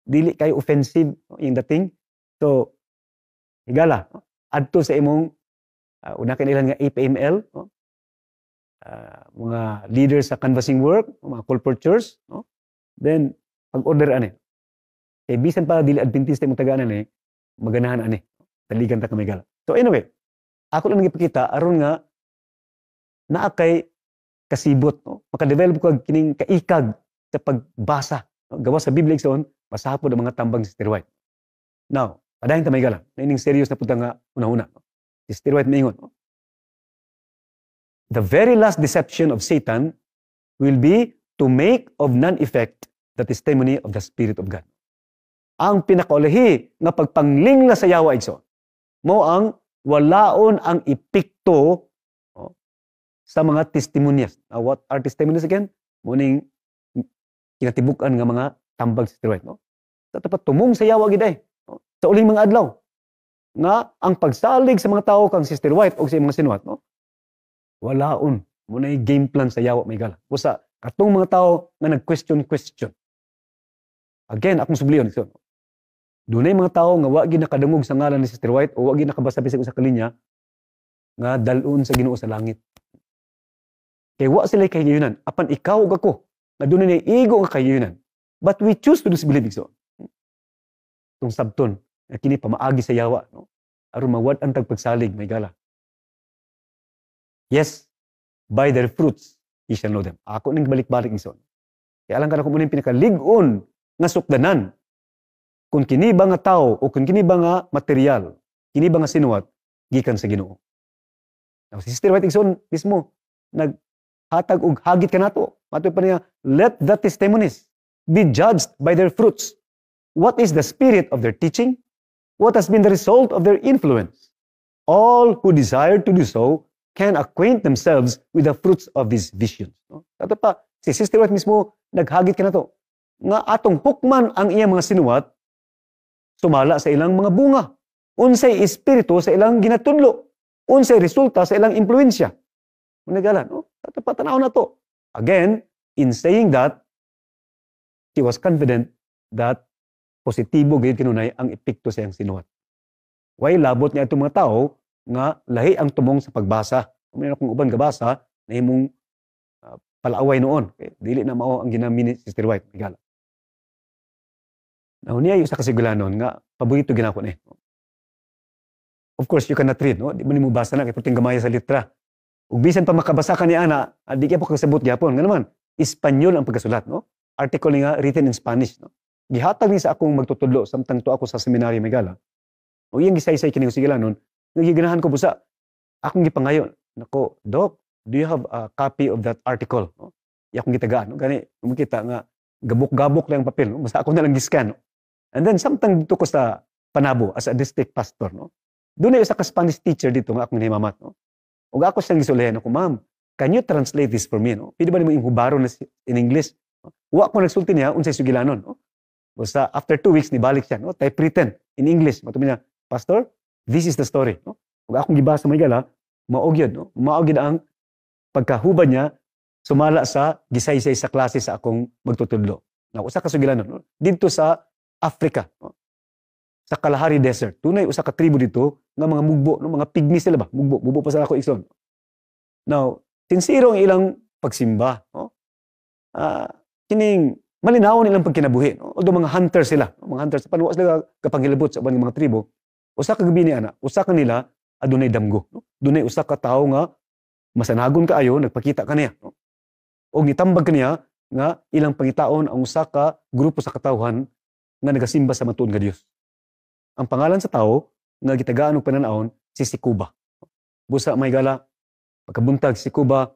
Speaker 1: dili kay offensive, no? Yung dating. So, higala, no? Adto sa imong una kanilang nga APML, no? Mga leaders sa canvassing work, mga colporteurs, no? Then pag-order ani. Kay bisan pa dili Adventista imong tagaan ani, maganahan ani. Taligan ta kamay gala. So anyway, ako lang nagipakita aron nga naa kay kasibot, no? Maka-develop ko kining kaikag sa pagbasa, no? Gawa sa Biblia igsoon, basaha po ang mga tambang si Sister White. Now, padayon ta may gala. Ining serious na punta nga una-una, no? Si Sister White maingon, no? The very last deception of Satan will be to make of none effect the testimony of the Spirit of God. Ang pinakaulahi nga pagpanglingla sa yawa igsoon, mo ang walaon ang epekto, no, sa mga testimonyas. Now, what are testimonies again? Muning kinatibuk-an nga mga tambag sa Sister White, no? Sa tapat tumong sa yawa giday, no? Sa uling mga adlaw nga ang pagsalig sa mga tao kang Sister White o sa mga sinuwat, no? Walaon mo na game plan sa yawa may gala. Usa katong mga tao nga nag-question. Again, akong subliyon so, dunay mga tao nga wa gyud nakadungog sa ngalan ni Sister White o wa gyud nakabasa bisag usa ka linya nga dalon sa Ginoo sa langit. Kay wa sila kahiyunan apan ikaw ug ako nga dunay igo nga kahiyunan. But we choose to disbelieve so. Tung sabton nga kini pamaagi sa yawa, no? Aron mawad-an tag pagsalig may gala. Yes, by their fruits ye shall know them. Ako ning balik-balik igsoon. Kaya alang kana ko muning pinakalig-on nga sukdanan kung kini ba nga tao o kung kini ba nga material, kini ba nga sinuwat gikan sa Ginoo. Now, si Sister White igsoon mismo naghatag og hagit kanato. Matuod pa niya, let the testimonies be judged by their fruits. What is the spirit of their teaching? What has been the result of their influence? All who desire to do so can acquaint themselves with the fruits of these visions. No? Ato pa, si Sister White mismo, naghagit ka na to. Nga atong hukman ang iyang mga sinuwat, sumala sa ilang mga bunga. Unsay espiritu sa ilang ginatudlo. Unsay resulta sa ilang impluensya. Managala, no? Ato pa, tanaw na to. Again, in saying that, he was confident that positibo gayud kinunay ang epekto sa iyang sinuwat. Way labot niya itong mga tao nga lahi ang tumong sa pagbasa. Kung kung uban gabasa, na himong palaaway noon. Okay? Dili na mao ang ginamini si Sister White. Migala. Now, niya yung sa kasigulanon nga, paborito ginako ni. Of course, you cannot read. No? Di mo ni mo basa na, kaya puting gamaya sa litra. Ug bisan pa makabasa ka ni Ana, di kaya po kasabot gyapon. Nga naman, Espanyol ang pagkasulat. No? Article nga written in Spanish. No? Gihatag ni sa akong magtutudlo, samtang to ako sa seminaryo Migala. O iyang gisaysay kini sigilanon, nagiganahan ko busa. Akong gipangayon, nako, Doc, do you have a copy of that article? No? Akong gitagaan. No? Gani, kumikita nga, gabok-gabok lang ang papel. No? Basta ako na lang giskan. No? And then, samtang dito ko sa Panabo, as a district pastor, no? Doon ay isa ka Spanish teacher dito nga akong himamat. No? O ako siyang gisulihan ako, ma'am, can you translate this for me? No? Pwede ba naman yung hubaro na in English? Wa ko nagsulti niya unsay sugilanon. Basta after 2 weeks nibalik siya, tay pretend in English. Matumi niya, Pastor, this is the story. Ug akong gibasa may gala, maog yun. Maog yun ang pagkahubad niya sumala sa gisaysay sa klase sa akong magtutudlo. Usa ka sugilanon dito sa Africa, sa Kalahari Desert. Tunay usa ka tribo dito nga mga mugbo, mga pygmy sila ba? Mugbo pa sa ako igsoon. Now, sincere ang ilang pagsimba, kining malinaw nilang pagkinabuhi. Although mga hunters sila, mga hunters, paano sila kapangilabot sa mga tribo, usa ka gabi ni ana, usa ka nila adunay damgo. Dunay usa ka tawo nga masanagon kaayo, nagpakita kaniya. O nitambag kaniya nga ilang pangitaon ang usa ka grupo sa katawhan nga nagasimba sa matuod nga Dios. Ang pangalan sa tawo nga gitagaan og pananaon si Sikuba. Busa may gala pagkabuntag si Sikuba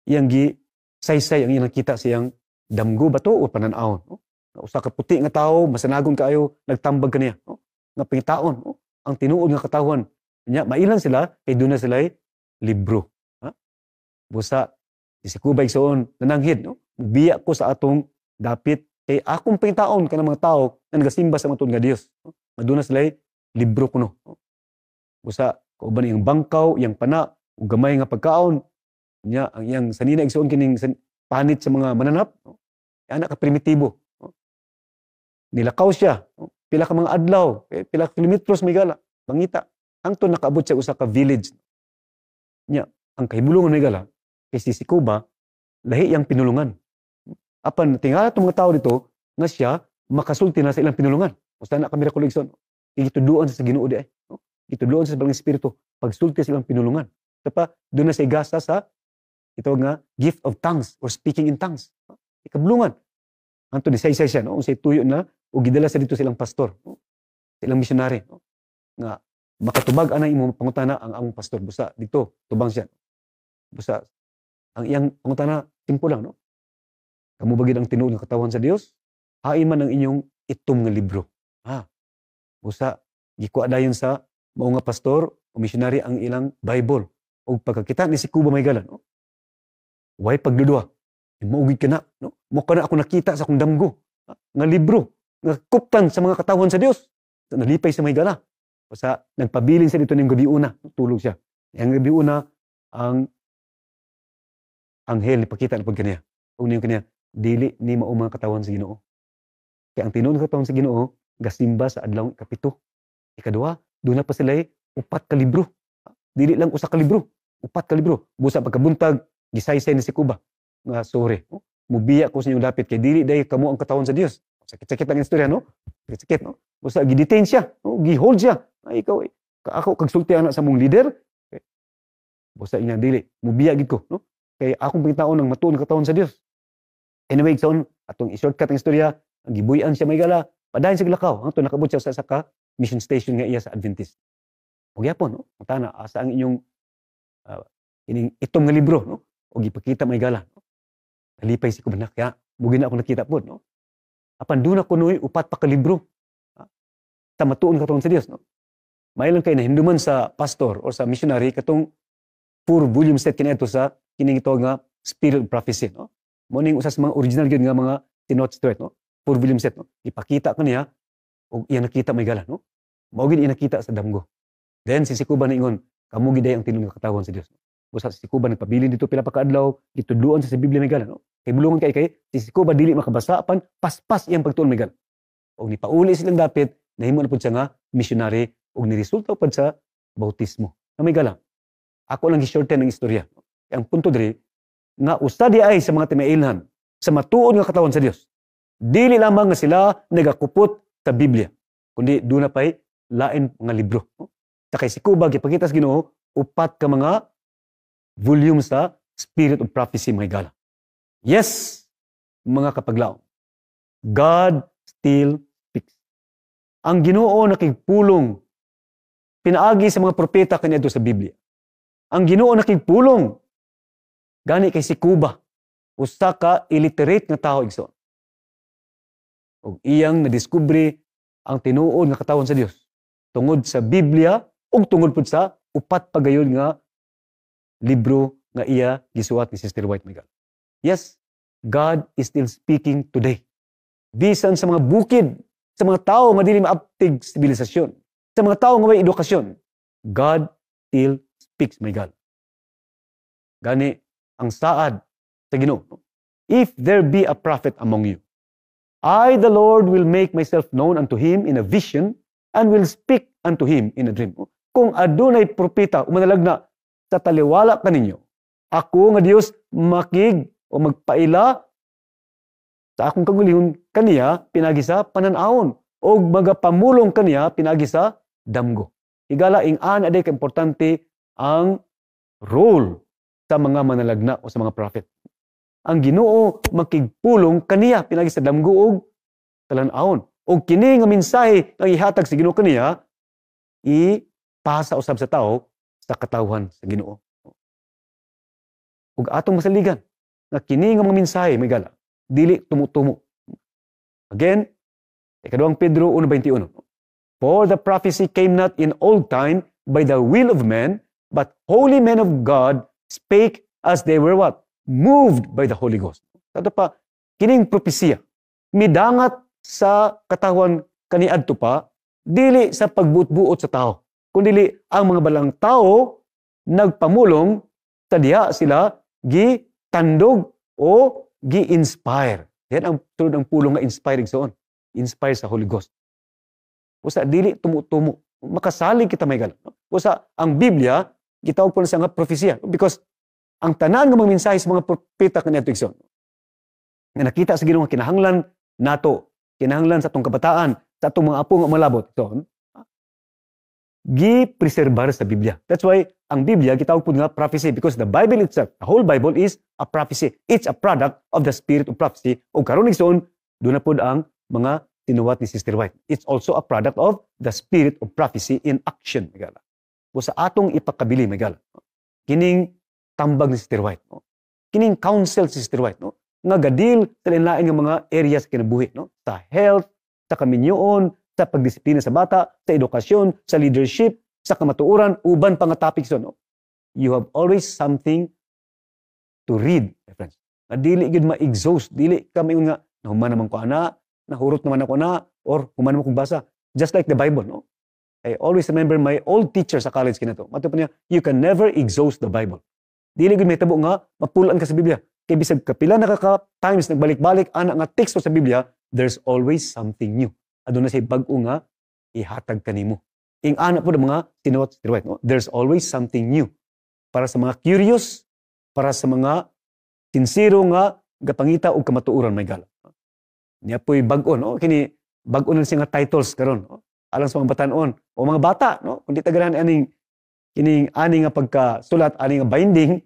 Speaker 1: iyang gi saysay ang iyang nakita siyang damgo ba to o pananaon. Usa ka puti nga tawo masanagon kaayo nagtambag kaniya. Nga pangitaon ang tinuod nga katawhan. Nya mailan sila kay duna sila libro. Busa si Sikuba igsoon nananghid biya ko sa atong dapit kay akong pangitaon kanang mga tawo nga nagasimba sa matuod nga Dios. Maduna sila libro kuno. Busa kauban iyang bangkaw, iyang pana, ug gamay nga pagkaon. Nya ang iyang sanina igsoon kining panit sa mga mananap. Anak ka primitibo. Nilakaw siya. Pila ka mga adlaw, pila ka kilometros may gala. Pangita. Hangtod nakaabot siya usa ka village. Nya ang kahibulongon may gala kay si Sikuba lahi iyang pinulungan. Apan tingala tong mga tawo dito nga siya makasulti na sa ilang pinulungan. Usa na ka miracle igsoon. Igituduan sa Ginoo di ay. Gituduan sa Balang Espiritu pagsulti sa ilang pinulungan. Tapa doon na sa igasa sa ito nga gift of tongues or speaking in tongues. Ikabulungan. Anto ni say siya unsay tuyo na ug gidala sa dito silang pastor. Sa ilang missionary nga makatubag ana imong pangutana ang among pastor busa dito tubang siya. Busa ang iyang pangutana simple lang Kamo bagid ang tinuod nga katawhan sa Dios? Hain man ang inyong itom nga libro. Busa gikuha dayon sa mao nga pastor o missionary ang ilang Bible. O pagkakita ni Sikuba may galan, way pagdudua. Maugid ka na, mo ka na ako nakita sa akong damgo. Nga libro, nga kuptan sa mga katawhan sa Dios. Nalipay sa may gala. Busa nagpabilin siya dito ng gabi una, tulog siya. Ang gabi una, ang anghel ipakita na pag kaniya. Kung niyo kaniya, dili ni mao mga katawhan sa Ginoo. Kaya ang tinuod nga katawhan sa Ginoo, gasimba sa adlaw ikapito. Ikaduha, doon na pa sila 4 ka libro. Dili lang usa ka libro, 4 ka libro. Busa pagkabuntag, gisaysay ni Sikuba. Nga sorry, mubiya ko sa inyong dapit kay dili day kamo ang katawhan sa Dios. Sakit-sakit ang istorya Sakit, Busa gidetain siya, gihold siya. Ay ikaw ako kagsulti ana sa mong leader. Busa inya dili, mubiya gid ko, Kay akong pangitaon ng matuod nga katawhan sa Dios. Anyway, son atong i-shortcut ang istorya, ang gibuyan siya may gala, padayon sa lakaw, hangtod nakabot siya sa ka mission station nga iya sa Adventist. Og yapon, matana asa ang inyong ining itom nga libro, og ipakita may gala. Nalipay si Kuba kaya mugi na ako nakita pod, Apan doon ako noy 4 pa ka libro. Sa matuon katong sa Dios, May lang kay nahinduman sa pastor or sa missionary katong 4 volume set kinato sa kining ito nga Spirit of Prophecy, Mo ning usas mga original gyud nga mga tinotes to 4 volume set, Ipakita kaniya og iya nakita may gala, Mao gid iya nakita sa damgo. Then si Sikuba niingon, kamo gid ang tinuod nga katawhan sa Dios. Busa si Sikuba nagpabilin dito pila pa ka adlaw, gitudloan sa Biblia may gala, Kay bulungan kay si Sikuba dili makabasa apan paspas iyang pagtuon may gala. Og nipauli silang dapit, nahimo na pud siya nga missionary og niresulta pud sa bautismo. Na may gala. Ako lang gi-shorten ang istorya. Ang punto diri nga usa di ay sa mga timailhan sa matuod nga katawhan sa Dios. Dili lamang nga sila nagakupot sa Biblia, kundi doon na pa'y lain mga libro. Sa kay Sikuba, ipakita sa Ginoo, 4 ka mga volume sa Spirit of Prophecy, mga gala. Yes, mga kapaglaw, God still speaks. Ang Ginoo nakigpulong, pinaagi sa mga propeta kaniadto sa Biblia. Ang Ginoo nakigpulong, gani kay Sikuba, usa ka illiterate nga tao igsoon. Og iyang nadiskubre ang tinuod nga katawhan sa Dios tungod sa Biblia ug tungod pud sa 4 pagayon nga libro nga iya gisuwat ni Sister White Miguel. Yes, God is still speaking today. Bisan sa mga bukid, sa mga tao nga dili maaptig sibilisasyon, sa mga tao nga may edukasyon, God still speaks, my God. Gani, ang saad sa Ginoo, if there be a prophet among you, I, the Lord, will make myself known unto him in a vision and will speak unto him in a dream. Kung adunay propeta, umanalagna, sa taliwala kaninyo, ako nga Dios makig o magpaila sa akong kagulihon kaniya pinagi sa pananawon o magapamulong kaniya pinagi sa damgo. Higala ing-an aday ka-importante ang role sa mga manalagna o sa mga prophet. Ang Ginoo makigpulong kaniya pinagi sa damgo og talan-awon. Og kini nga mensahe nga ihatag sa Ginoo kaniya ipasa usab sa tao sa katawhan sa Ginoo. Ug atong masaligan nga kini nga mga mensahe may gala dili tumutumo. Again, ikaduhang Pedro 1:21. For the prophecy came not in old time by the will of man, but holy men of God spake as they were what? Moved by the Holy Ghost. Kato pa, kining propesya midangat sa katawhan kaniadto pa dili sa pagbuot-buot sa tao, kundi ang mga balang tao nagpamulong sa diha sila gi-tandog o gi-inspire. Yan ang tulad ng pulong nga inspiring soon. Inspire sa Holy Ghost. Usa dili tumu-tumo. Makasalig kita may galang. Usa ang Biblia gitawag po na siya nga propesya because ang tanan nga mga mensahe sa mga propeta kaniadto igsoon nga nakita sa Ginoo kinahanglan nato, kinahanglan sa atong kabataan, sa atong mga apo nga malabot igsoon, gi-preserbar sa Biblia. That's why ang Biblia gitawag po nga prophecy because the Bible itself, the whole Bible is a prophecy. It's a product of the spirit of prophecy. O karon igsoon, doon na po ang mga tinuwat ni Sister White. It's also a product of the spirit of prophecy in action. Magala. O sa atong ipakabili, magala. Kining tambag ni Sister White. No? Kining counsel si Sister White. No? Nga gadil sa lain-lain ng mga areas kinabuhi. No? Sa health, sa kaminyoon, sa pagdisiplina sa bata, sa edukasyon, sa leadership, sa kamatuoran, uban pa nga topics no? You have always something to read, my friends. Na dili gid ma-exhaust, dili ka mayon nga nahuman naman ko ana, nahurot naman ako na, or human naman kong basa. Just like the Bible, no? I always remember my old teacher sa college kinato. Matupad niya, you can never exhaust the Bible. Dili gid may tabo nga mapulan ka sa Biblia. Kay bisag kapila na ka times nagbalik-balik ana nga teksto sa Biblia, there's always something new. Aduna say bag-o nga ihatag kanimo. Ing-ana po ng mga tinuwat si White, no? There's always something new. Para sa mga curious, para sa mga sincero nga gapangita og kamatuoran may gala. Niya po'y bag-o, no? Kini bag-o na siya nga titles karon, no? Alang sa mga batanon o mga bata, no? Kundi tagaran kining ani nga pagkasulat, ani nga binding,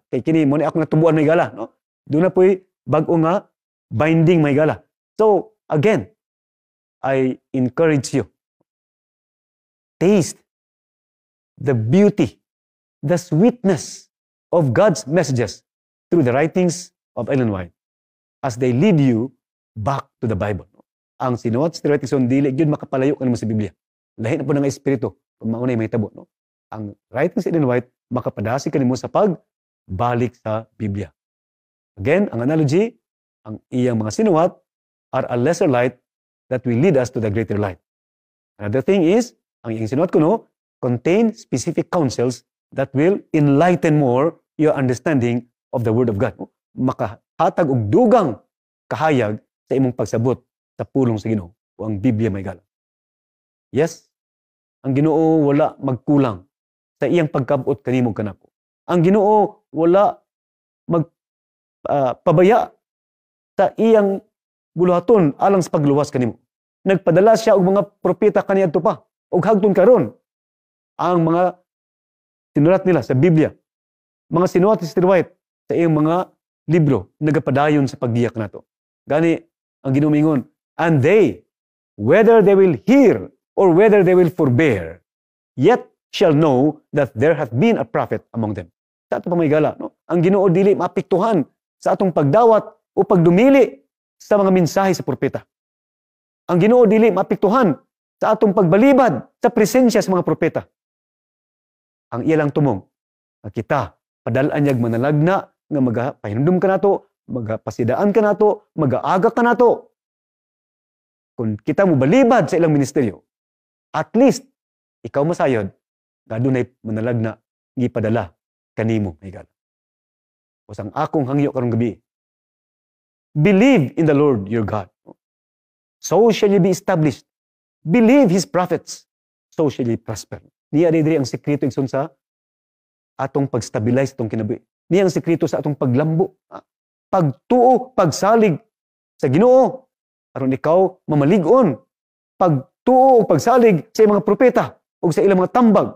Speaker 1: kay kini mo ni ako natubuan may gala, no? Doon na po'y bag-o nga binding may gala. So, again, I encourage you, taste the beauty, the sweetness of God's messages through the writings of Ellen White as they lead you back to the Bible. Ang sinuwat sa writings dili gyud makapalayo kanimo sa Biblia. Lahi na po ng espiritu kung maunay may tabo, no? Ang writings of Ellen White makapadasi kanimo sa pagbalik sa Biblia. Again, ang analogy, ang iyang mga sinuwat are a lesser light that will lead us to the greater light. Another thing is, ang iyang sinuwat kuno contain specific counsels that will enlighten more your understanding of the Word of God. Makahatag og dugang kahayag sa imong pagsabot sa pulong sa Ginoo o ang Biblia may gala. Yes, ang Ginoo wala magkulang sa iyang pagkabot kanimo kanako. Ang Ginoo wala pabaya sa iyang buluhaton alang sa pagluwas kanimo. Nagpadala siya og mga propeta kaniadto pa ug hangtod karon ang mga sinulat nila sa Biblia, mga sinulat ni Sister White sa iyang mga libro nagapadayon sa paggiyak nato. Gani ang Ginoo mingon, and they, whether they will hear or whether they will forbear, yet shall know that there hath been a prophet among them. Sa ato pamaygala, no? Ang Ginoo dili maapektuhan sa atong pagdawat o pagdumili sa mga mensahe sa propeta. Ang Ginoo dili maapektuhan sa atong pagbalibad sa presensya sa mga propeta. Ang iya lang tumong nga kita padalan yag manalagna nga magapahinumdum kanato magapasidaan ka nato, mag-aaga ka nato. Kung kita mo balibad sa ilang ministeryo, at least, ikaw masayod, gadunay manalag na gipadala kanimo, higala. Usang akong hangyo karong gabi, believe in the Lord your God. So shall you be established. Believe His prophets. So shall you prosper. Niya diri ang sekreto igsoon sa atong pag-stabilize itong kinabuhi. Niya ang sekreto sa atong paglambo. Pagtuo, pagsalig sa Ginoo. Aron ikaw mamalig-on. Pagtuo, pagsalig sa mga propeta o sa ilang mga tambag.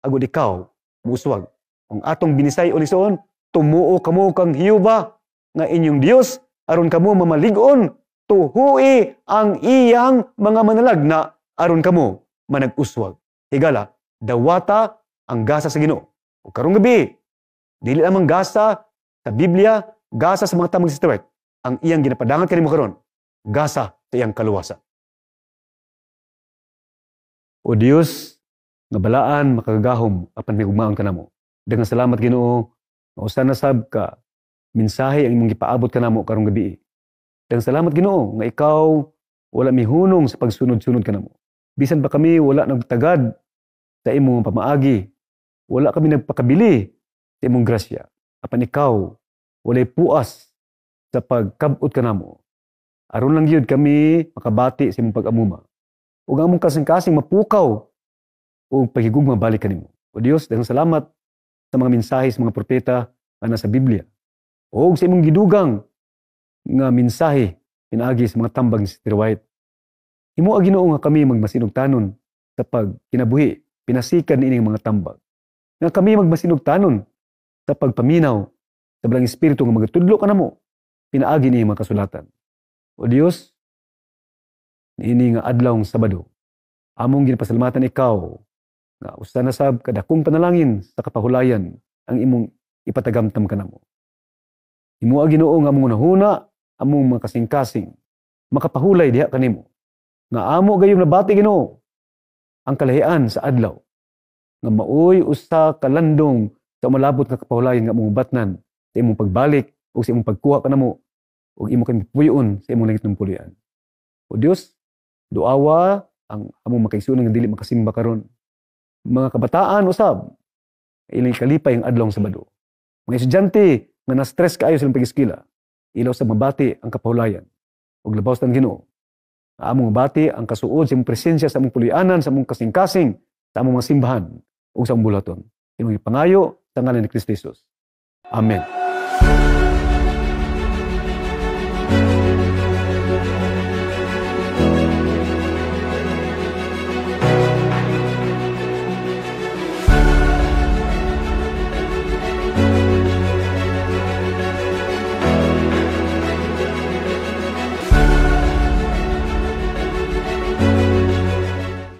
Speaker 1: Agud ikaw, muswag. Ang atong binisay o lisoon, tumuo kamo kang Hiyuba nga inyong Dios aron kamo mamalig-on, tuhui ang iyang mga manalagna aron kamo manag-uswag. Higala, dawata ang gasa sa Ginoo. O karong gabi, dili lamang gasa sa Biblia, gasa sa mga tamang sistema. Ang iyang ginapadangan kanimo karon, gasa sa iyang kaluwasan. O Dios, nga balaan makagahom apan migugmaon kanamo. Dengan salamat Ginoo, nga usa na sab ka mensahe ang imong gipaabot kanamo karong gabi. Dengan salamat Ginoo nga ikaw wala mihunong sa pagsunod-sunod kanamo. Bisan pa kami wala nagtagad sa imong pamaagi, wala kami nagpakabili sa imong grasya. Apan ikaw walay puas sa pagkabot kanamo. Aron lang gyud kami makabati sa imong pag-amuma. Ug ang among kasing-kasing mapukaw o paghigugma balik kanimo. O Dios, daghang salamat sa mga mensahe sa mga propeta nga nasa Biblia. O sa imong gidugang nga mensahe pinaagi sa mga tambag ni Sister White. Himo Ginoo nga kami magmasinugtanon sa pagkinabuhi, pinasikan niining mga tambag. Nga kami magmasinugtanon sa pagpaminaw sa balang espiritu nga magatudlo kanamo, pinaagi niining mga kasulatan. O Dios, niini nga adlaw ng Sabado, among ginapasalamatan ikaw nga usa na sab kadakong panalangin sa kapahulayan ang imong ipatagamtam kanamo. Himo Ginoo nga among nahuna, among mga kasing-kasing makapahulay diha kanimo. Nga amo gayong nabati Ginoo ang kalahian sa adlaw. Nga maoy usa ka landong sa malabot nga kapahulayan nga among batnan sa imong pagbalik o sa imong pagkuha kanamo o imo kami puyon sa imong langit ng pulian. O Dios, duawa ang among makaigsunan nga dili makasimba karon. Mga kabataan usab, ilang kalipay ang adlaw ng Sabado. Mga estudyante nga na-stress kaayo sa pag-eskwela, ilaw sa mabati ang kapahulayan. Ug labaw sa Ginoo, among mabati ang kasuod sa imong presensya sa among pulianan, sa among kasing-kasing, sa among mga simbahan ug sa among bulaton. Imong ipangayo sa ngalan ni Kristo Jesus. Amen.